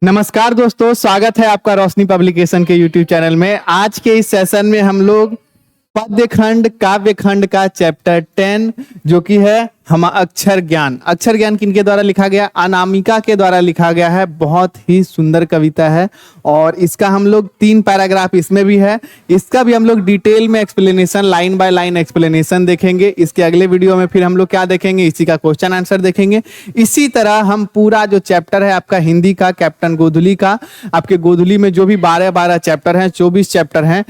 नमस्कार दोस्तों, स्वागत है आपका रोशनी पब्लिकेशन के यूट्यूब चैनल में। आज के इस सेशन में हम लोग पद्य खंड काव्य खंड का चैप्टर 10 जो कि है हम अक्षर ज्ञान किनके द्वारा लिखा गया? अनामिका के द्वारा लिखा गया है। बहुत ही सुंदर कविता है और इसका हम लोग 3 पैराग्राफ इसमें भी है। इसका भी हम लोग डिटेल में explanation, line by line explanation देखेंगे। इसके अगले वीडियो में फिर हम लोग क्या देखेंगे? इसी का क्वेश्चन आंसर देखेंगे। इसी तरह हम पूरा जो चैप्टर है आपका हिंदी का, कैप्टन गोधुली का, आपके गोधुली में जो भी 12 चैप्टर हैं, 24 चैप्टर हैं,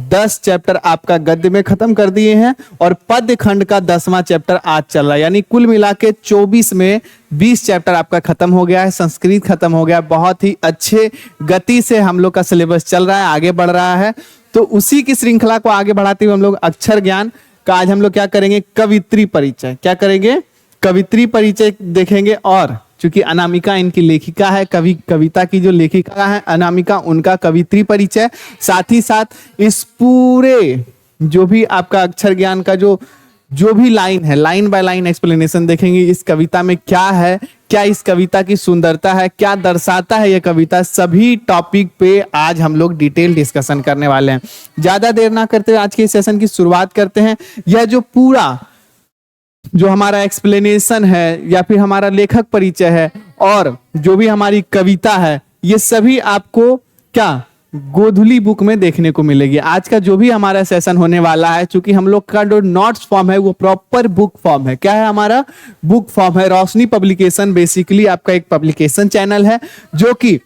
10 चैप्टर आपका गद्य में खत्म कर दिए हैं और पद्य खंड का 10वां चैप्टर आज चल रहा है। यानी कुल मिला के 24 में 20 चैप्टर आपका खत्म हो गया है। संस्कृत खत्म हो गया। बहुत ही अच्छे गति से हम लोग का सिलेबस चल रहा है, आगे बढ़ रहा है। तो उसी की श्रृंखला को आगे बढ़ाते हुए हम लोग अक्षर ज्ञान का आज हम लोग क्या करेंगे? कवित्री परिचय। क्या करेंगे? कवित्री परिचय देखेंगे। और चूंकि अनामिका इनकी लेखिका है, कविता की जो लेखिका है अनामिका, उनका कवित्री परिचय, साथ ही साथ इस पूरे जो भी आपका अक्षर ज्ञान का जो भी लाइन है, लाइन बाय लाइन एक्सप्लेनेशन देखेंगे। इस कविता में क्या है, क्या इस कविता की सुंदरता है, क्या दर्शाता है यह कविता, सभी टॉपिक पे आज हम लोग डिटेल डिस्कशन करने वाले हैं। ज्यादा देर ना करते हुए आज के सेशन की शुरुआत करते हैं। यह जो पूरा जो हमारा एक्सप्लेनेशन है या फिर हमारा लेखक परिचय है और जो भी हमारी कविता है, ये सभी आपको क्या गोधुली बुक में देखने को मिलेगी। आज का जो भी हमारा सेशन होने वाला है, चूंकि हम लोग का जो नोट्स फॉर्म है वो प्रॉपर बुक फॉर्म है। क्या है? हमारा बुक फॉर्म है। रोशनी पब्लिकेशन बेसिकली आपका एक पब्लिकेशन चैनल है जो कि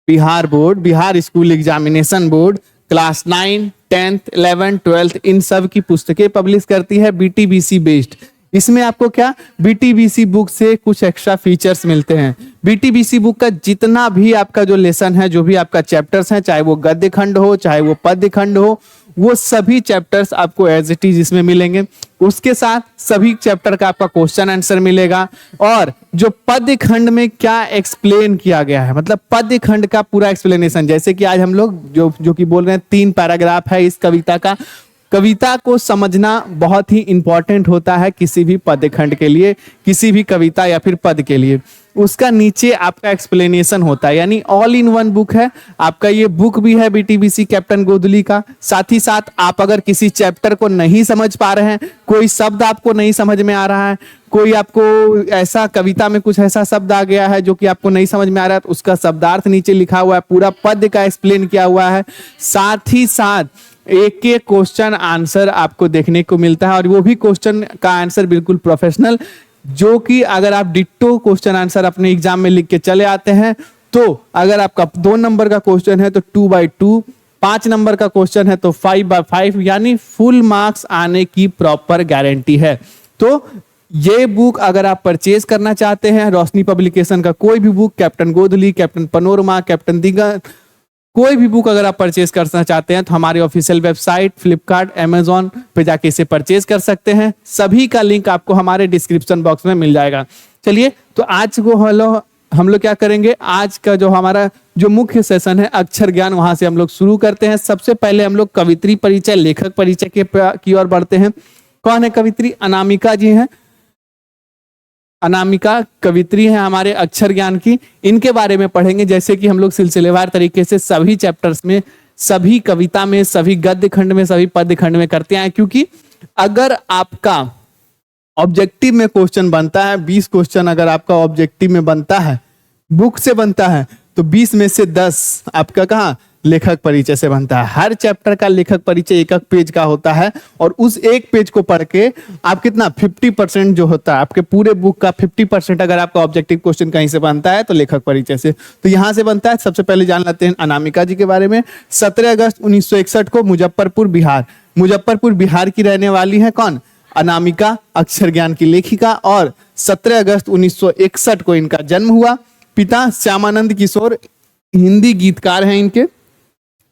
Bihar school examination board class 9, 10th, 11th, 12th इन सब की पुस्तकें पब्लिश करती है, बीटीबीसी बेस्ड। इसमें आपको क्या बीटीबीसी बुक से कुछ एक्स्ट्रा फीचर्स मिलते हैं। बीटीबीसी बुक का जितना भी आपका जो लेसन है, जो भी आपका चैप्टर्स हैं, चाहे वो गद्य खंड हो चाहे वो पद्य खंड हो, वो सभी चैप्टर्स आपको एज इट इज इसमें मिलेंगे। उसके साथ सभी चैप्टर का आपका क्वेश्चन आंसर मिलेगा। और जो पद्य खंड में क्या एक्सप्लेन किया गया है, मतलब पद्य खंड का पूरा एक्सप्लेनेशन, जैसे कि आज हम लोग जो कि बोल रहे हैं 3 पैराग्राफ है इस कविता का। कविता को समझना बहुत ही इंपॉर्टेंट होता है किसी भी पद्य खंड के लिए, किसी भी कविता या फिर पद के लिए। उसका नीचे आपका एक्सप्लेनेशन होता है, यानी ऑल इन वन बुक है आपका। ये बुक भी है बीटीबीसी कैप्टन गोधुली का। साथ ही साथ आप अगर किसी चैप्टर को नहीं समझ पा रहे हैं, कोई शब्द आपको नहीं समझ में आ रहा है, कोई आपको ऐसा कविता में कुछ ऐसा शब्द आ गया है जो कि आपको नहीं समझ में आ रहा है, तो उसका शब्दार्थ नीचे लिखा हुआ है, पूरा पद्य का एक्सप्लेन किया हुआ है। साथ ही साथ एक एक क्वेश्चन आंसर आपको देखने को मिलता है और वो भी क्वेश्चन का आंसर बिल्कुल प्रोफेशनल, जो कि अगर आप डिट्टो क्वेश्चन आंसर अपने एग्जाम में लिख के चले आते हैं तो अगर आपका 2 नंबर का क्वेश्चन है तो 2/2, 5 नंबर का क्वेश्चन है तो 5/5, यानी फुल मार्क्स आने की प्रॉपर गारंटी है। तो ये बुक अगर आप परचेज करना चाहते हैं, रोशनी पब्लिकेशन का कोई भी book, captain गोधुली, captain panorama, captain दिगंत, कोई भी बुक अगर आप परचेज करना चाहते हैं तो हमारी ऑफिशियल वेबसाइट फ्लिपकार्ट, अमेजॉन पे जाके इसे परचेज कर सकते हैं। सभी का लिंक आपको हमारे डिस्क्रिप्शन बॉक्स में मिल जाएगा। चलिए, तो आज को हम लोग क्या करेंगे? आज का जो हमारा जो मुख्य सेशन है अक्षर ज्ञान, वहां से हम लोग शुरू करते हैं। सबसे पहले हम लोग कवित्री परिचय, लेखक परिचय की ओर बढ़ते हैं। कौन है कवित्री? अनामिका जी हैं। अनामिका कवित्री है हमारे अक्षर ज्ञान की। इनके बारे में पढ़ेंगे, जैसे कि हम लोग सिलसिलेवार तरीके से सभी चैप्टर्स में, सभी कविता में, सभी गद्य खंड में, सभी पद्य खंड में करते हैं। क्योंकि अगर आपका ऑब्जेक्टिव में क्वेश्चन बनता है, 20 क्वेश्चन अगर आपका ऑब्जेक्टिव में बनता है, बुक से बनता है, तो 20 में से 10 आपका कहाँ? लेखक परिचय से बनता है। हर चैप्टर का लेखक परिचय एक पेज का होता है और उस एक पेज को पढ़ के आप कितना 50% जो होता है आपके पूरे बुक का 50% अगर आपका ऑब्जेक्टिव क्वेश्चन कहीं से बनता है तो लेखक परिचय से, तो यहां से बनता है। सबसे पहले जान लेते हैं अनामिका जी के बारे में। 17 अगस्त 1961 को मुजफ्फरपुर बिहार की रहने वाली है। कौन? अनामिका, अक्षर ज्ञान की लेखिका। और 17 अगस्त 1961 को इनका जन्म हुआ। पिता श्यामानंद किशोर हिंदी गीतकार हैं।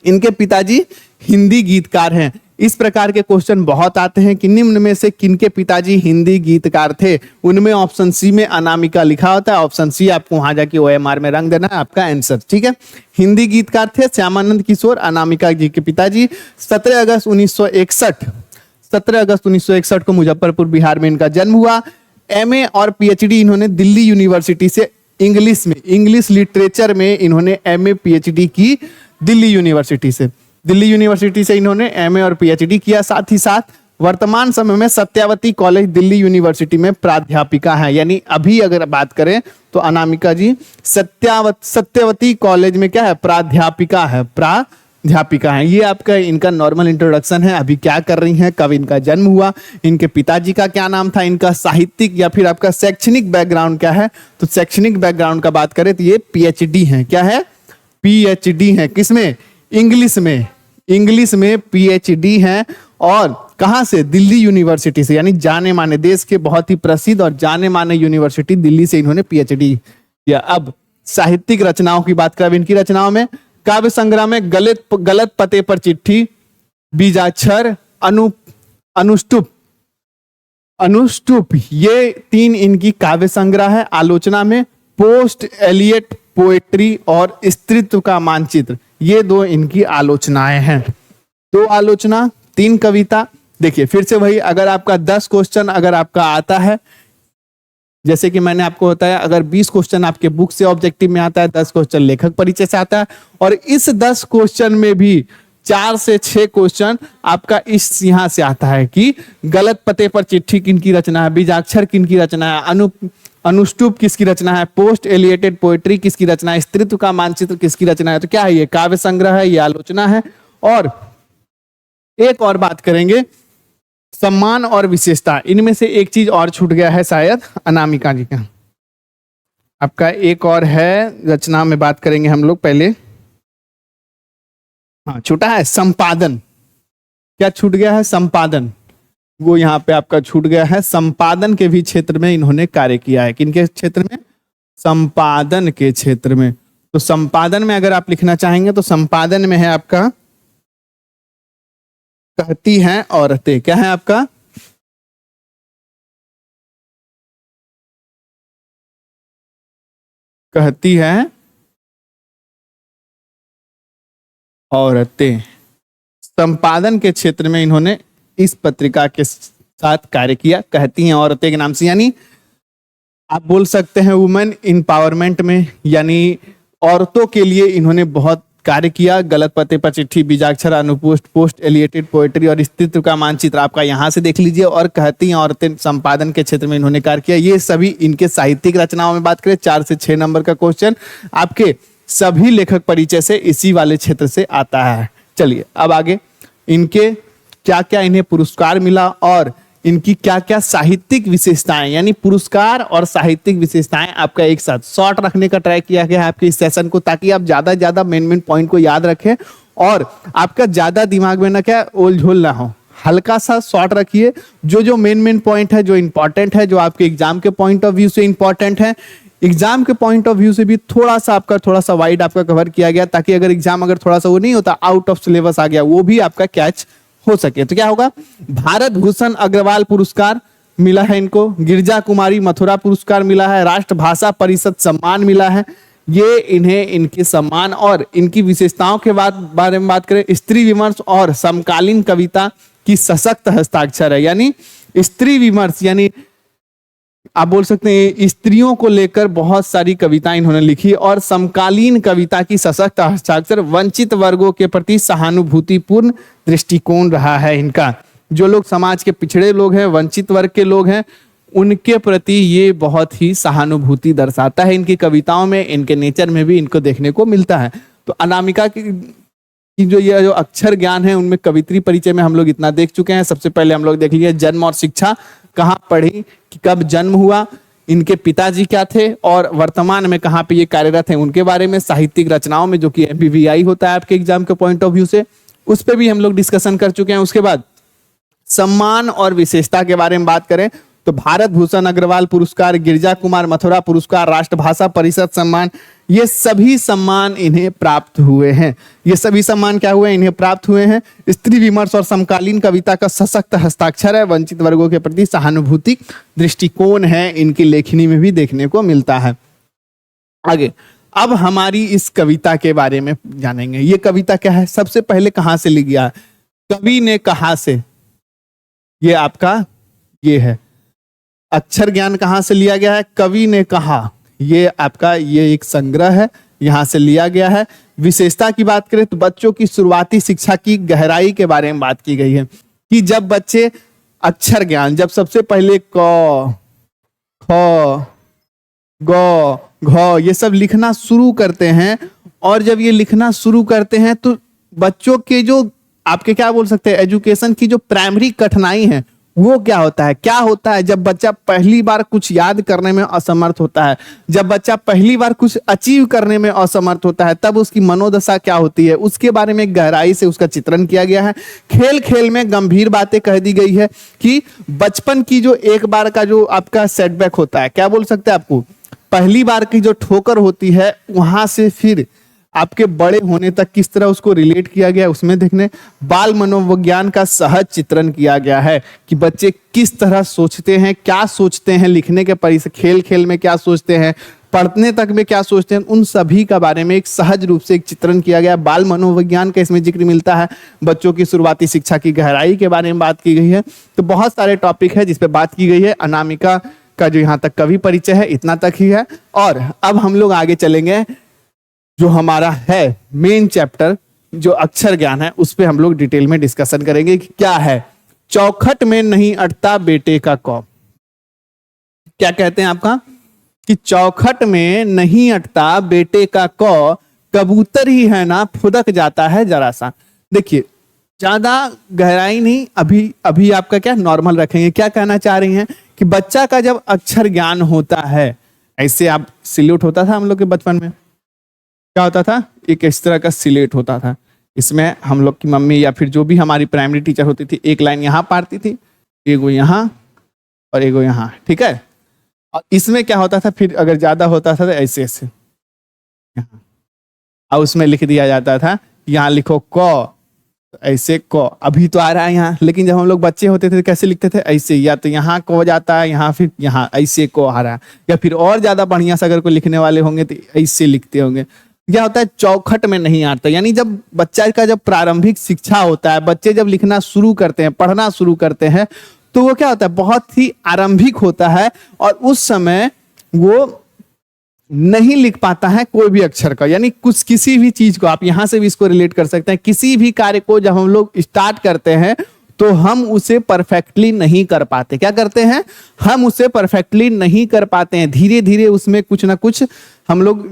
इनके पिताजी हिंदी गीतकार हैं। इस प्रकार के क्वेश्चन बहुत आते हैं कि निम्न में से किनके पिताजी हिंदी गीतकार थे। उनमें ऑप्शन सी में अनामिका लिखा होता है। ऑप्शन सी आपको वहां जाके OMR में रंग देना है आपका आंसर। ठीक है, हिंदी गीतकार थे श्यामानंद किशोर, अनामिका जी के पिताजी। 17 अगस्त 1961 को मुजफ्फरपुर बिहार में इनका जन्म हुआ। MA और PhD इन्होंने दिल्ली यूनिवर्सिटी से इंग्लिश में, इंग्लिश लिटरेचर में इन्होंने एमए पीएचडी की दिल्ली यूनिवर्सिटी से। दिल्ली यूनिवर्सिटी से इन्होंने एमए और पीएचडी किया। साथ ही साथ वर्तमान समय में सत्यावती कॉलेज दिल्ली यूनिवर्सिटी में प्राध्यापिका है। यानी अभी अगर बात करें तो अनामिका जी सत्यावती कॉलेज में क्या है, प्राध्यापिका है, प्राध्यापिका है। ये आपका इनका नॉर्मल इंट्रोडक्शन है। अभी क्या कर रही हैं, कब इनका जन्म हुआ, इनके पिताजी का क्या नाम था, इनका साहित्यिक या फिर आपका शैक्षणिक बैकग्राउंड क्या है। तो शैक्षणिक बैकग्राउंड का बात करें तो ये पीएचडी है। क्या है, पीएचडी है। किसमें, इंग्लिश में, इंग्लिश में पीएचडी है। और कहां से, दिल्ली यूनिवर्सिटी से। यानी जाने माने, देश के बहुत ही प्रसिद्ध और जाने माने यूनिवर्सिटी दिल्ली से इन्होंने पीएचडी किया। अब साहित्यिक रचनाओं की बात करें, इनकी रचनाओं में काव्य संग्रह में गलत पते पर चिट्ठी, बीजाक्षर, अनुष्टुप, ये 3 इनकी काव्य संग्रह है। आलोचना में पोस्ट एलियट पोएट्री और स्त्रीत्व का मानचित्र, ये 2 इनकी आलोचनाएं हैं। 2 आलोचना, 3 कविता। देखिए फिर से वही, अगर आपका 10 क्वेश्चन अगर आपका आता है, जैसे कि मैंने आपको बताया, अगर 20 क्वेश्चन आपके बुक से ऑब्जेक्टिव में आता है, 10 क्वेश्चन लेखक परिचय से आता है, और इस 10 क्वेश्चन में भी 4 से 6 क्वेश्चन आपका इस यहां से आता है कि गलत पते पर चिट्ठी किनकी रचना है, बीजाक्षर किनकी रचना है, अनुष्टुप किसकी रचना है, पोस्ट एलिएटेड पोएट्री किसकी रचना है, स्त्रीत्व का मानचित्र किसकी रचना है। तो क्या है, ये काव्य संग्रह है, ये आलोचना है। और एक और बात करेंगे, सम्मान और विशेषता। इनमें से एक चीज और छूट गया है शायद अनामिका जी का। आपका एक और है रचना में बात करेंगे हम लोग पहले। हाँ, छूटा है संपादन। क्या छूट गया है, संपादन। वो यहाँ पे आपका छूट गया है। संपादन के भी क्षेत्र में इन्होंने कार्य किया है। किनके क्षेत्र में, संपादन के क्षेत्र में। तो संपादन में अगर आप लिखना चाहेंगे तो संपादन में है आपका कहती हैं औरतें। क्या है आपका, कहती हैं औरतें। संपादन के क्षेत्र में इन्होंने इस पत्रिका के साथ कार्य किया, कहती हैं औरतें के नाम से। यानी आप बोल सकते हैं वुमेन इंपावरमेंट में, यानी औरतों के लिए इन्होंने बहुत कार्य किया। गलत पते पर चिट्ठी, बीजाक्षर, अनुपुष्ट, पोस्ट एलिएटेड पोएट्री और स्त्रीत्व का मानचित्र आपका यहां से देख लीजिए। और कहती हैं औरतें संपादन के क्षेत्र में इन्होंने कार्य किया। ये सभी इनके साहित्यिक रचनाओं में बात करें, 4 से 6 नंबर का क्वेश्चन आपके सभी लेखक परिचय से इसी वाले क्षेत्र से आता है। चलिए अब आगे, इनके क्या क्या इन्हें पुरस्कार मिला और इनकी क्या क्या साहित्यिक विशेषताएं, यानी पुरस्कार और साहित्यिक विशेषताएं आपका एक साथ शॉर्ट रखने का ट्राई किया गया है आपके इस सेशन को, ताकि आप ज्यादा मेन पॉइंट को याद रखें और आपका ज्यादा दिमाग में ना क्या ओल झोल ना हो। हल्का सा शॉर्ट रखिए, जो मेन पॉइंट है, जो इंपॉर्टेंट है, जो आपके एग्जाम के पॉइंट ऑफ व्यू से इंपॉर्टेंट है, एग्जाम के पॉइंट ऑफ व्यू से भी थोड़ा सा वाइड आपका कवर किया गया, ताकि अगर एग्जाम अगर थोड़ा सा वो नहीं होता, आउट ऑफ सिलेबस आ गया, वो भी आपका कैच हो सके। तो क्या होगा, भारत भूषण अग्रवाल पुरस्कार मिला है इनको, गिरजा कुमारी मथुरा पुरस्कार मिला है, राष्ट्रभाषा परिषद सम्मान मिला है। ये इन्हें इनके सम्मान और इनकी विशेषताओं के बारे में बात करें, स्त्री विमर्श और समकालीन कविता की सशक्त हस्ताक्षर है। यानी स्त्री विमर्श, यानी आप बोल सकते हैं स्त्रियों को लेकर बहुत सारी कविताएं इन्होंने लिखी, और समकालीन कविता की सशक्त हस्ताक्षर, वंचित वर्गों के प्रति सहानुभूतिपूर्ण दृष्टिकोण रहा है इनका। जो लोग समाज के पिछड़े लोग हैं, वंचित वर्ग के लोग हैं, उनके प्रति ये बहुत ही सहानुभूति दर्शाता है इनकी कविताओं में, इनके नेचर में भी इनको देखने को मिलता है। तो अनामिका की जो अक्षर ज्ञान है, उनमें कवित्री परिचय में हम लोग इतना देख चुके हैं। सबसे पहले हम लोग देख लिए जन्म और शिक्षा, कहाँ पढ़ी, कि कब जन्म हुआ, इनके पिताजी क्या थे और वर्तमान में कहाँ पे ये कार्यरत हैं, उनके बारे में। साहित्यिक रचनाओं में जो कि एमपीवीआई होता है आपके एग्जाम के पॉइंट ऑफ व्यू से, उस पर भी हम लोग डिस्कशन कर चुके हैं। उसके बाद सम्मान और विशेषता के बारे में बात करें तो भारत भूषण अग्रवाल पुरस्कार, गिरजा कुमार मथुरा पुरस्कार, राष्ट्रभाषा परिषद सम्मान, ये सभी सम्मान इन्हें प्राप्त हुए हैं। ये सभी सम्मान क्या हुए, इन्हें प्राप्त हुए हैं। स्त्री विमर्श और समकालीन कविता का सशक्त हस्ताक्षर है, वंचित वर्गों के प्रति सहानुभूति दृष्टिकोण है, इनकी लेखनी में भी देखने को मिलता है। आगे अब हमारी इस कविता के बारे में जानेंगे। ये कविता क्या है, सबसे पहले कहां से ली गया, कवि ने कहा से, ये आपका ये है। अक्षर ज्ञान कहां से लिया गया है, कवि ने कहा, ये आपका ये एक संग्रह है, यहाँ से लिया गया है। विशेषता की बात करें तो बच्चों की शुरुआती शिक्षा की गहराई के बारे में बात की गई है कि जब बच्चे अक्षर ज्ञान, जब सबसे पहले क, ख, ग, घ ये सब लिखना शुरू करते हैं, और जब ये लिखना शुरू करते हैं तो बच्चों के जो आपके क्या बोल सकते हैं एजुकेशन की जो प्राइमरी कठिनाई है वो क्या होता है, क्या होता है जब बच्चा पहली बार कुछ याद करने में असमर्थ होता है, जब बच्चा पहली बार कुछ अचीव करने में असमर्थ होता है, तब उसकी मनोदशा क्या होती है, उसके बारे में गहराई से उसका चित्रण किया गया है। खेल खेल में गंभीर बातें कह दी गई है कि बचपन की जो एक बार का जो आपका सेटबैक होता है, क्या बोल सकते हैं आपको, पहली बार की जो ठोकर होती है, वहां से फिर आपके बड़े होने तक किस तरह उसको रिलेट किया गया उसमें देखने बाल मनोविज्ञान का सहज चित्रण किया गया है कि बच्चे किस तरह सोचते हैं, क्या सोचते हैं, लिखने के परिसर खेल खेल में क्या सोचते हैं, पढ़ने तक में क्या सोचते हैं, उन सभी का बारे में एक सहज रूप से एक चित्रण किया गया। बाल मनोविज्ञान का इसमें जिक्र मिलता है। बच्चों की शुरुआती शिक्षा की गहराई के बारे में बात की गई है। तो बहुत सारे टॉपिक है जिस पे बात की गई है। अनामिका का जो यहाँ तक कवि परिचय है इतना तक ही है। और अब हम लोग आगे चलेंगे, जो हमारा है मेन चैप्टर जो अक्षर ज्ञान है उस पे हम लोग डिटेल में डिस्कशन करेंगे कि क्या है चौखट में नहीं अटता बेटे का कौ। क्या कहते हैं आपका कि चौखट में नहीं अटता बेटे का कौ, कबूतर ही है ना फुदक जाता है जरा सा। देखिए ज्यादा गहराई नहीं, अभी अभी आपका क्या नॉर्मल रखेंगे। क्या कहना चाह रही हैं कि बच्चा का जब अक्षर ज्ञान होता है, ऐसे आप सिल्यूट होता था हम लोग के बचपन में, क्या होता था, एक इस तरह का सिलेट होता था। इसमें हम लोग की मम्मी या फिर जो भी हमारी प्राइमरी टीचर होती थी एक लाइन यहाँ पारती थी, एगो यहाँ और एगो यहाँ, ठीक है। और इसमें क्या होता था, फिर अगर ज्यादा होता था तो ऐसे ऐसे यहाँ, और उसमें लिख दिया जाता था यहाँ लिखो क, ऐसे क। अभी तो आ रहा है यहाँ, लेकिन जब हम लोग बच्चे होते थे कैसे लिखते थे, ऐसे, या तो यहाँ क जाता है, यहाँ फिर यहाँ ऐसे क आ रहा है, या फिर और ज्यादा बढ़िया से अगर कोई लिखने वाले होंगे तो ऐसे लिखते होंगे। क्या होता है चौखट में नहीं आता, यानी जब बच्चा का जब प्रारंभिक शिक्षा होता है, बच्चे जब लिखना शुरू करते हैं, पढ़ना शुरू करते हैं, तो वो क्या होता है बहुत ही आरंभिक होता है, और उस समय वो नहीं लिख पाता है कोई भी अक्षर का। यानी कुछ किसी भी चीज को आप यहां से भी इसको रिलेट कर सकते हैं, किसी भी कार्य को जब हम लोग स्टार्ट करते हैं तो हम उसे परफेक्टली नहीं कर पाते। क्या करते हैं, हम उसे परफेक्टली नहीं कर पाते हैं। धीरे धीरे उसमें कुछ ना कुछ हम लोग,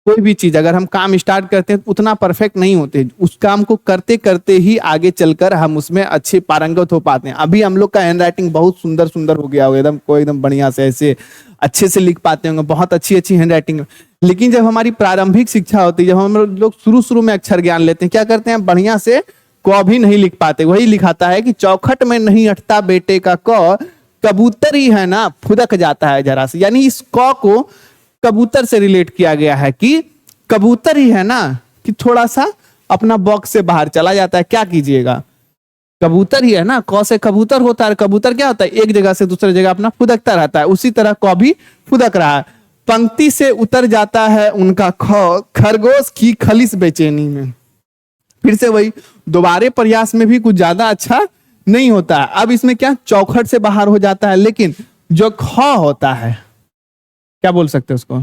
कोई भी चीज अगर हम काम स्टार्ट करते हैं तो उतना परफेक्ट नहीं होते, उस काम को करते करते ही आगे चलकर हम उसमें अच्छे पारंगत हो पाते हैं। अभी हम लोग का हैंड राइटिंग बहुत सुंदर सुंदर हो गया हो, एकदम कोई एकदम बढ़िया से ऐसे अच्छे से लिख पाते होंगे, बहुत अच्छी अच्छी हैंड राइटिंग। लेकिन जब हमारी प्रारंभिक शिक्षा होती है, जब हम लोग शुरू शुरू में अक्षर ज्ञान लेते हैं, क्या करते हैं बढ़िया से क भी नहीं लिख पाते। वही लिखाता है कि चौखट में नहीं अटता बेटे का क, कबूतर ही है ना फुदक जाता है जरा से। यानी इस क को कबूतर से रिलेट किया गया है कि कबूतर ही है ना कि थोड़ा सा अपना बॉक्स से बाहर चला जाता है। क्या कीजिएगा, कबूतर ही है ना, क से कबूतर होता है। कबूतर क्या होता है, एक जगह से दूसरी जगह अपना फुदकता रहता है, उसी तरह क भी फुदक रहा है। पंक्ति से उतर जाता है उनका ख, खरगोश की खलिस बेचैनी में। फिर से वही दोबारे प्रयास में भी कुछ ज्यादा अच्छा नहीं होता है। अब इसमें क्या चौखट से बाहर हो जाता है, लेकिन जो ख होता है, क्या बोल सकते हैं उसको,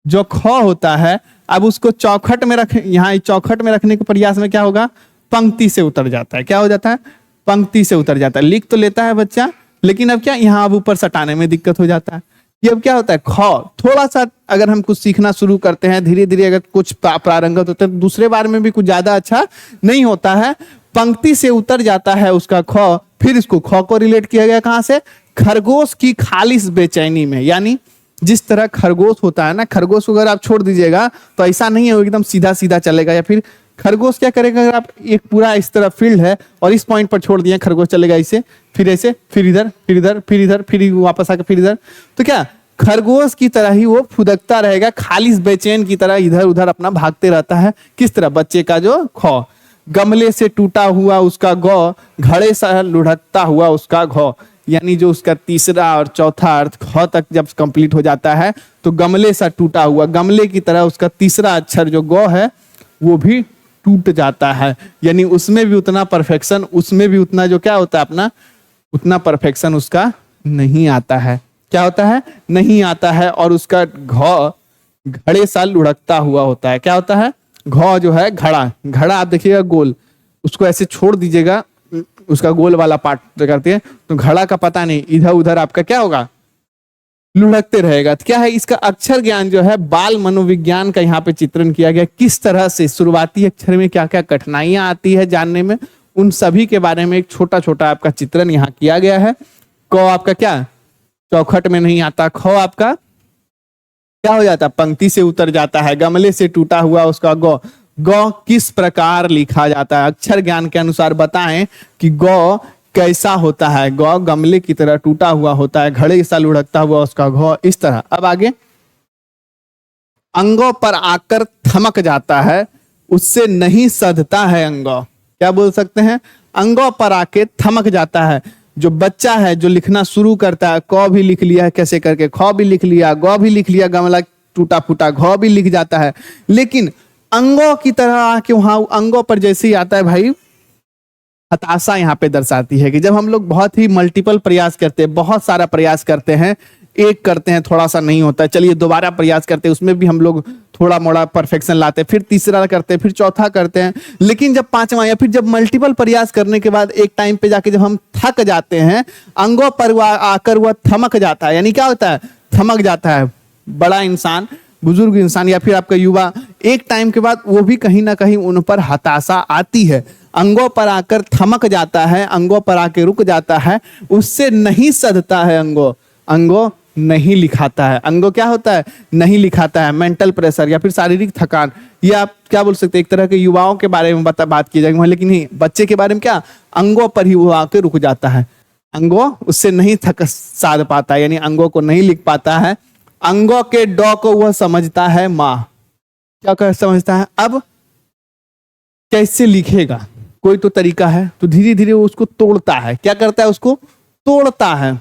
जो ख होता है, अब उसको चौखट में रख, यहाँ चौखट में रखने के प्रयास में क्या होगा, पंक्ति से उतर जाता है। क्या हो जाता है, पंक्ति से उतर जाता है। लिख तो लेता है बच्चा, लेकिन अब क्या यहाँ अब ऊपर सटाने में दिक्कत हो जाता है। ये अब क्या होता है, ख थोड़ा सा अगर हम कुछ सीखना शुरू करते हैं, धीरे धीरे अगर कुछ प्रारंगत होता है, दूसरे बार में भी कुछ ज्यादा अच्छा नहीं होता है, पंक्ति से उतर जाता है उसका ख। फिर इसको ख को रिलेट किया गया कहां से, खरगोश की खालिस बेचैनी में। यानी जिस तरह खरगोश होता है ना, खरगोश को अगर आप छोड़ दीजिएगा तो ऐसा नहीं है वो एकदम सीधा सीधा चलेगा, या फिर खरगोश क्या करेगा, अगर आप एक पूरा इस तरह फील्ड है और इस पॉइंट पर छोड़ दिए, खरगोश चलेगा ऐसे, फिर ऐसे, फिर इधर, फिर इधर, फिर इधर, फिर वापस आकर फिर इधर। तो क्या खरगोश की तरह ही वो फुदकता रहेगा, खालिस बेचैन की तरह इधर उधर अपना भागते रहता है। किस तरह, बच्चे का जो ख, गमले से टूटा हुआ उसका गौ, घड़े सा लुढ़कता हुआ उसका घ। यानी जो उसका तीसरा और चौथा अर्थ ख तक जब कंप्लीट हो जाता है तो गमले सा टूटा हुआ, गमले की तरह उसका तीसरा अक्षर जो गौ है वो भी टूट जाता है। यानी उसमें भी उतना परफेक्शन, उसमें भी उतना जो क्या होता है अपना, उतना परफेक्शन उसका नहीं आता है। क्या होता है, नहीं आता है, और उसका घ घड़े सा लुढ़कता हुआ होता है। क्या होता है, घ जो है घड़ा, घड़ा आप देखिएगा गोल, उसको ऐसे छोड़ दीजिएगा, उसका गोल वाला पार्ट करते हैं तो घड़ा का पता नहीं, इधर उधर आपका क्या होगा, लुढ़कते रहेगा। तो क्या है, इसका अक्षर ज्ञान जो है बाल मनोविज्ञान का यहाँ पे चित्रण किया गया, किस तरह से शुरुआती अक्षर में क्या क्या कठिनाइयां आती है जानने में, उन सभी के बारे में एक छोटा छोटा आपका चित्रण यहाँ किया गया है। क आपका क्या चौखट में नहीं आता, ख आपका क्या हो जाता है, पंक्ति से उतर जाता है, गमले से टूटा हुआ उसका ग। ग किस प्रकार लिखा जाता है, अक्षर ज्ञान के अनुसार बताएं कि ग कैसा होता है। ग गमले की तरह टूटा हुआ होता है, घड़े सा लुढ़कता हुआ उसका घ, इस तरह। अब आगे, अंगों पर आकर थमक जाता है, उससे नहीं सधता है अंग। क्या बोल सकते हैं, अंगों पर आके थमक जाता है। जो बच्चा है जो लिखना शुरू करता है, क भी लिख लिया है कैसे करके, ख भी लिख लिया, ग भी लिख लिया, गमला टूटा फूटा, घ भी लिख जाता है, लेकिन अंगों की तरह आके वहां अंगों पर जैसे ही आता है भाई, हताशा यहाँ पे दर्शाती है कि जब हम लोग बहुत ही मल्टीपल प्रयास करते हैं, बहुत सारा प्रयास करते हैं, एक करते हैं थोड़ा सा नहीं होता है, चलिए दोबारा प्रयास करते हैं, उसमें भी हम लोग थोड़ा मोड़ा परफेक्शन लाते हैं, फिर तीसरा करते हैं, फिर चौथा करते हैं, लेकिन जब पांचवा या फिर जब मल्टीपल प्रयास करने के बाद एक टाइम पे जाके जब हम थक जाते हैं, अंगों पर आकर वह थमक जाता है। यानी क्या होता है, थमक जाता है। बड़ा इंसान, बुजुर्ग इंसान या फिर आपका युवा, एक टाइम के बाद वो भी कहीं ना कहीं उन पर हताशा आती है, अंगों पर आकर थमक जाता है, अंगों पर आके रुक जाता है, उससे नहीं सधता है अंगों नहीं लिखाता है। अंगों क्या होता है, नहीं लिखाता है। मेंटल प्रेशर या फिर शारीरिक थकान, ये आप क्या बोल सकते हैं, एक तरह के युवाओं के बारे में बात की जाएगी, लेकिन नहीं, बच्चे के बारे में क्या, अंगों पर ही वो आके रुक जाता है, अंगों उससे नहीं थक साध पाता, यानी अंगों को नहीं लिख पाता है। अंगों के डॉ को वह समझता है माँ। क्या कर समझता है, अब कैसे लिखेगा, कोई तो तरीका है, तो धीरे धीरे वो उसको तोड़ता है। क्या करता है, उसको तोड़ता है,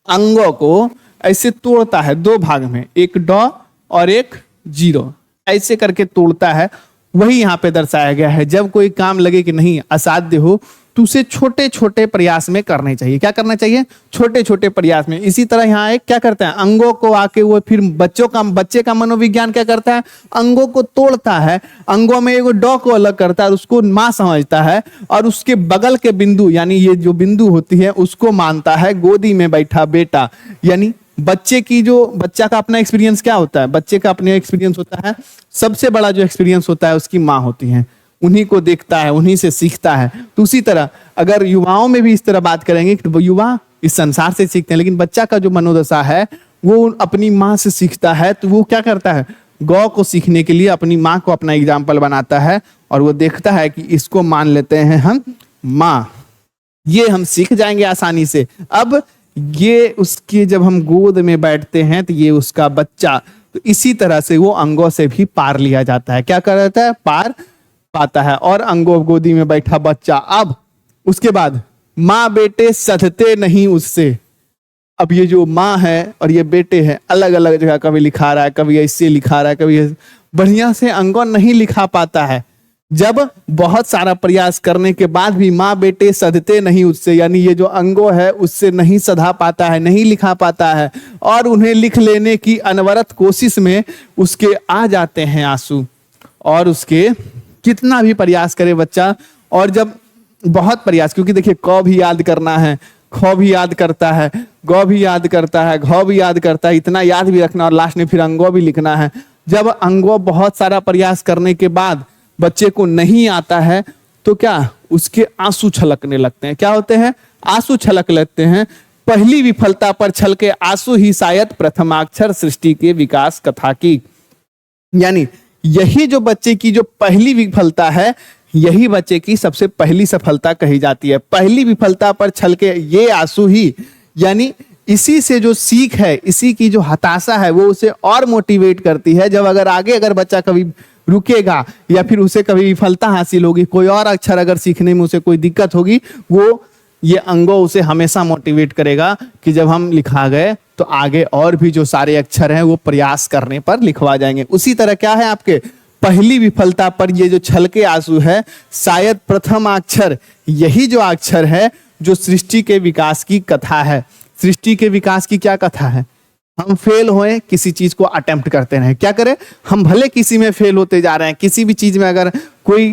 अंगों को ऐसे तोड़ता है दो भाग में, एक डॉ और एक जीरो, ऐसे करके तोड़ता है। वही यहाँ पे दर्शाया गया है। जब कोई काम लगे कि नहीं असाध्य हो, तो उसे छोटे छोटे प्रयास में करने चाहिए। क्या करना चाहिए, छोटे छोटे प्रयास में। इसी तरह यहाँ एक क्या करता है, अंगों को आके वो फिर बच्चे का मनोविज्ञान क्या करता है, अंगों को तोड़ता है, अंगों में एगो डॉ को अलग करता है, उसको माँ समझता है, और उसके बगल के बिंदु, यानी ये जो बिंदु होती है उसको मानता है गोदी में बैठा बेटा। यानी बच्चा का अपना एक्सपीरियंस क्या होता है, बच्चे का अपना एक्सपीरियंस होता है, सबसे बड़ा जो एक्सपीरियंस होता है उसकी माँ होती है, उन्हीं को देखता है, उन्हीं से सीखता है। तो उसी तरह अगर युवाओं में भी इस तरह बात करेंगे कि युवा इस संसार से सीखते हैं, लेकिन बच्चा का जो मनोदशा है वो अपनी माँ से सीखता है। तो वो क्या करता है, गौ को सीखने के लिए अपनी माँ को अपना एग्जाम्पल बनाता है, और वो देखता है कि इसको मान लेते हैं हम माँ, ये हम सीख जाएंगे आसानी से। अब ये उसके जब हम गोद में बैठते हैं तो ये उसका बच्चा, तो इसी तरह से वो अंगों से भी पार लिया जाता है। क्या कर रहता है, पार पाता है, और अंगों गोदी में बैठा बच्चा। अब उसके बाद माँ बेटे सधते नहीं उससे। अब ये जो माँ है और ये बेटे हैं, अलग अलग जगह कभी लिखा रहा है, कभी ऐसे लिखा रहा है, कभी बढ़िया से अंगों नहीं लिखा पाता है। जब बहुत सारा प्रयास करने के बाद भी माँ बेटे सधते नहीं उससे, यानी ये जो अंगों है उससे नहीं सधा पाता है, नहीं लिखा पाता है, और उन्हें लिख लेने की अनवरत कोशिश में उसके आ जाते हैं आंसू, और उसके कितना भी प्रयास करे बच्चा, और जब बहुत प्रयास, क्योंकि देखिए क भी याद करना है, ख भी याद करता है, ग भी याद करता है, घ भी याद करता है, इतना याद भी रखना, और लास्ट में फिर अंगों भी लिखना है। जब अंगों बहुत सारा प्रयास करने के बाद बच्चे को नहीं आता है तो क्या, उसके आंसू छलकने लगते हैं। क्या होते हैं, आंसू छलक लगते हैं। पहली विफलता पर छलके आंसू ही शायद प्रथमाक्षर सृष्टि के विकास कथा की। यानी यही जो बच्चे की जो पहली विफलता है, यही बच्चे की सबसे पहली सफलता कही जाती है। पहली विफलता पर छलके ये आंसू ही, यानी इसी से जो सीख है, इसी की जो हताशा है, वो उसे और मोटिवेट करती है। जब अगर बच्चा कभी रुकेगा या फिर उसे कभी विफलता हासिल होगी, कोई और अक्षर अगर सीखने में उसे कोई दिक्कत होगी, वो ये अंगों उसे हमेशा मोटिवेट करेगा कि जब हम लिखा गए तो आगे और भी जो सारे अक्षर हैं वो प्रयास करने पर लिखवा जाएंगे। उसी तरह क्या है, आपके पहली विफलता पर ये जो छलके आंसू है, शायद प्रथम अक्षर, यही जो अक्षर है जो सृष्टि के विकास की कथा है। सृष्टि के विकास की क्या कथा है? हम फेल होए, किसी चीज को अटेम्प्ट करते रहे, क्या करें, हम भले किसी में फेल होते जा रहे हैं, किसी भी चीज में अगर कोई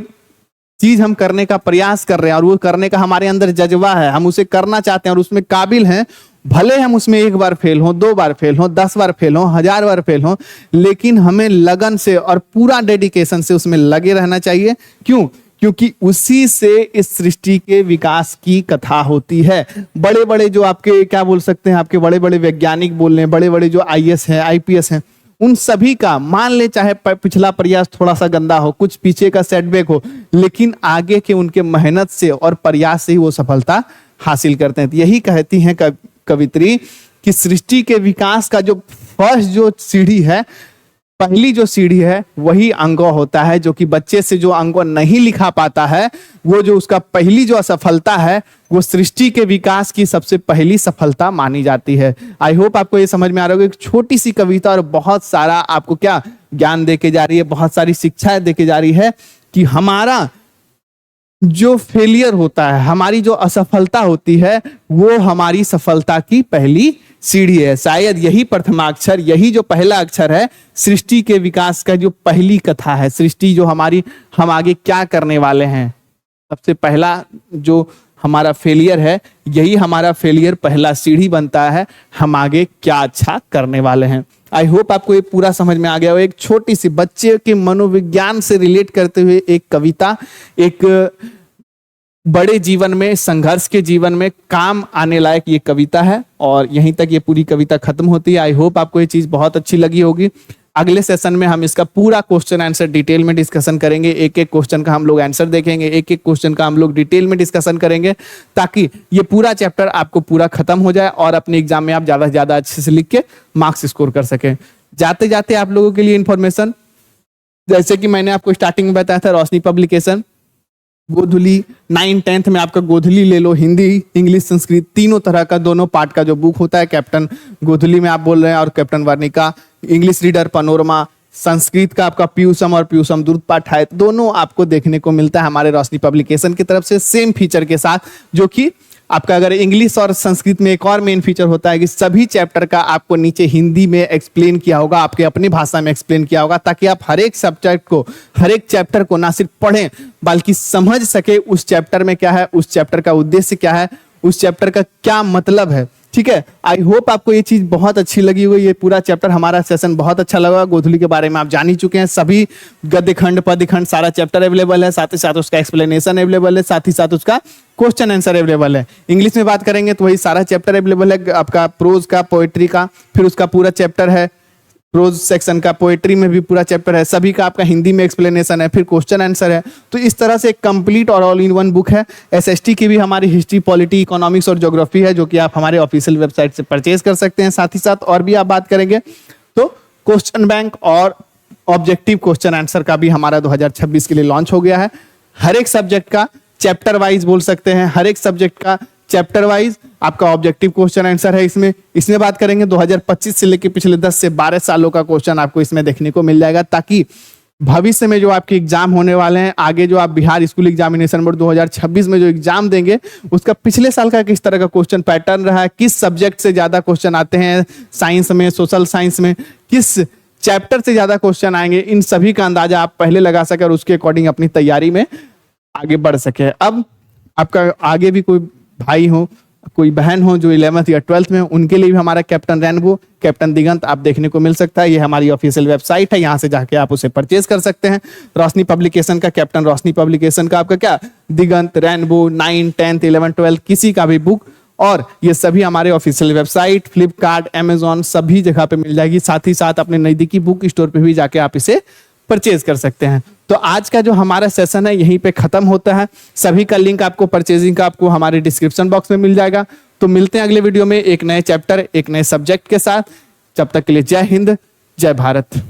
चीज हम करने का प्रयास कर रहे हैं और वो करने का हमारे अंदर जज्बा है, हम उसे करना चाहते हैं और उसमें काबिल हैं, भले हम उसमें 1 बार फेल हो, 2 बार फेल हो, 10 बार फेल हो, 1000 बार फेल हो, लेकिन हमें लगन से और पूरा डेडिकेशन से उसमें लगे रहना चाहिए। क्यों? क्योंकि उसी से इस सृष्टि के विकास की कथा होती है। बड़े बड़े जो आपके क्या बोल सकते हैं, आपके बड़े बड़े वैज्ञानिक बोल रहे हैं, बड़े बड़े जो आईएएस हैं, आईपीएस हैं, उन सभी का मान ले चाहे पिछला प्रयास थोड़ा सा गंदा हो, कुछ पीछे का सेटबैक हो, लेकिन आगे के उनके मेहनत से और प्रयास से ही वो सफलता हासिल करते हैं। तो यही कहती हैं कवित्री कि सृष्टि के विकास का जो फर्स्ट जो सीढ़ी है, पहली जो सीढ़ी है, वही अंग होता है, जो कि बच्चे से जो अंग नहीं लिखा पाता है, वो जो उसका पहली जो असफलता है, वो सृष्टि के विकास की सबसे पहली सफलता मानी जाती है। आई होप आपको ये समझ में आ रहा होगा। एक छोटी सी कविता और बहुत सारा आपको क्या ज्ञान देके जा रही है, बहुत सारी शिक्षाएं देके जा रही है कि हमारा जो फेलियर होता है, हमारी जो असफलता होती है, वो हमारी सफलता की पहली सीढ़ी है। शायद यही प्रथमाक्षर, यही जो पहला अक्षर है, सृष्टि के विकास का जो पहली कथा है, सृष्टि जो हमारी, हम आगे क्या करने वाले हैं, सबसे पहला जो हमारा फेलियर है, यही हमारा फेलियर पहला सीढ़ी बनता है, हम आगे क्या अच्छा करने वाले हैं। आई होप आपको ये पूरा समझ में आ गया हो। एक छोटी सी बच्चे के मनोविज्ञान से रिलेट करते हुए एक कविता, एक बड़े जीवन में, संघर्ष के जीवन में काम आने लायक ये कविता है, और यहीं तक ये पूरी कविता खत्म होती है। आई होप आपको ये चीज बहुत अच्छी लगी होगी। अगले सेशन में हम इसका पूरा क्वेश्चन आंसर डिटेल में डिस्कशन करेंगे। एक एक क्वेश्चन का हम लोग आंसर देखेंगे, एक एक क्वेश्चन का हम लोग डिटेल में डिस्कशन करेंगे, ताकि ये पूरा चैप्टर आपको पूरा खत्म हो जाए और अपने एग्जाम में आप ज्यादा से ज्यादा अच्छे से लिख के मार्क्स स्कोर कर सकें। जाते जाते आप लोगों के लिए इंफॉर्मेशन, जैसे कि मैंने आपको स्टार्टिंग में बताया था, रोशनी पब्लिकेशन गोधुली 9 10th में आपका गोधुली ले लो, हिंदी, इंग्लिश, संस्कृत तीनों तरह का दोनों पार्ट का जो बुक होता है, कैप्टन गोधुली में आप बोल रहे हैं, और captain Varnika, English reader panorama, Sanskrit का आपका पीयूषम और पीयूषम दूत पाठ है, दोनों आपको देखने को मिलता है हमारे रोशनी पब्लिकेशन की तरफ से, सेम फीचर के साथ। जो कि आपका अगर इंग्लिश और संस्कृत में एक और मेन फीचर होता है कि सभी चैप्टर का आपको नीचे हिंदी में एक्सप्लेन किया होगा, आपके अपनी भाषा में एक्सप्लेन किया होगा, ताकि आप हर एक सब्जेक्ट को, हर एक चैप्टर को ना सिर्फ पढ़ें बल्कि समझ सके उस चैप्टर में क्या है, उस चैप्टर का उद्देश्य क्या है, उस चैप्टर का क्या मतलब है। ठीक है, आई होप आपको ये चीज बहुत अच्छी लगी हुई। ये पूरा चैप्टर, हमारा सेशन बहुत अच्छा लगा। गोधुली के बारे में आप जान ही चुके हैं, सभी गद्य खंड, पद्य खंड, सारा चैप्टर अवेलेबल है, साथ ही साथ उसका एक्सप्लेनेशन अवेलेबल है, साथ ही साथ उसका क्वेश्चन आंसर अवेलेबल है। इंग्लिश में बात करेंगे तो वही सारा चैप्टर अवेलेबल है, आपका प्रोज का, पोएट्री का, फिर उसका पूरा चैप्टर है, प्रोज सेक्शन का, पोएट्री में भी पूरा चैप्टर है, सभी का आपका हिंदी में एक्सप्लेनेशन है, फिर क्वेश्चन आंसर है। तो इस तरह से एक कंप्लीट और ऑल इन वन बुक है। एसएसटी की भी हमारी हिस्ट्री, पॉलिटी, इकोनॉमिक्स और ज्योग्राफी है, जो कि आप हमारे ऑफिशियल वेबसाइट से परचेज कर सकते हैं। साथ ही साथ और भी आप बात करेंगे तो क्वेश्चन बैंक और ऑब्जेक्टिव क्वेश्चन आंसर का भी हमारा 2026 के लिए लॉन्च हो गया है। हर एक सब्जेक्ट का चैप्टर वाइज बोल सकते हैं, हर एक सब्जेक्ट का चैप्टर वाइज आपका ऑब्जेक्टिव क्वेश्चन आंसर है। इसमें बात करेंगे 2025 से लेकर पिछले 10 से 12 सालों का क्वेश्चन आपको इसमें देखने को मिल जाएगा, ताकि भविष्य में जो आपके एग्जाम होने वाले हैं, आगे जो आप बिहार स्कूल एग्जामिनेशन बोर्ड 2026 में जो एग्जाम देंगे, उसका पिछले साल का किस तरह का क्वेश्चन पैटर्न रहा है, किस सब्जेक्ट से ज्यादा क्वेश्चन आते हैं, साइंस में, सोशल साइंस में किस चैप्टर से ज्यादा क्वेश्चन आएंगे, इन सभी का अंदाजा आप पहले लगा सके और उसके अकॉर्डिंग अपनी तैयारी में आगे बढ़ सके। अब आपका आगे भी कोई भाई हो, कोई बहन हो जो 11th या 12th में, उनके लिए भी हमारा कैप्टन रेनबो, कैप्टन दिगंत आप देखने को मिल सकता है। ये हमारी ऑफिशियल वेबसाइट है, यहाँ से जाके आप उसे परचेज कर सकते हैं। रोशनी पब्लिकेशन का, कैप्टन रोशनी पब्लिकेशन का आपका क्या, दिगंत, रेनबो, 9 10 11 12 किसी का भी बुक, और ये सभी हमारे ऑफिशियल वेबसाइट, फ्लिपकार्ट, अमेजॉन, सभी जगह पे मिल जाएगी। साथ ही साथ अपने नजदीकी बुक स्टोर पे भी जाके आप इसे परचेज कर सकते हैं। तो आज का जो हमारा सेशन है यहीं पे खत्म होता है। सभी का लिंक आपको, परचेजिंग का आपको हमारे डिस्क्रिप्शन बॉक्स में मिल जाएगा। तो मिलते हैं अगले वीडियो में एक नए चैप्टर, एक नए सब्जेक्ट के साथ। जब तक के लिए जय हिंद, जय भारत।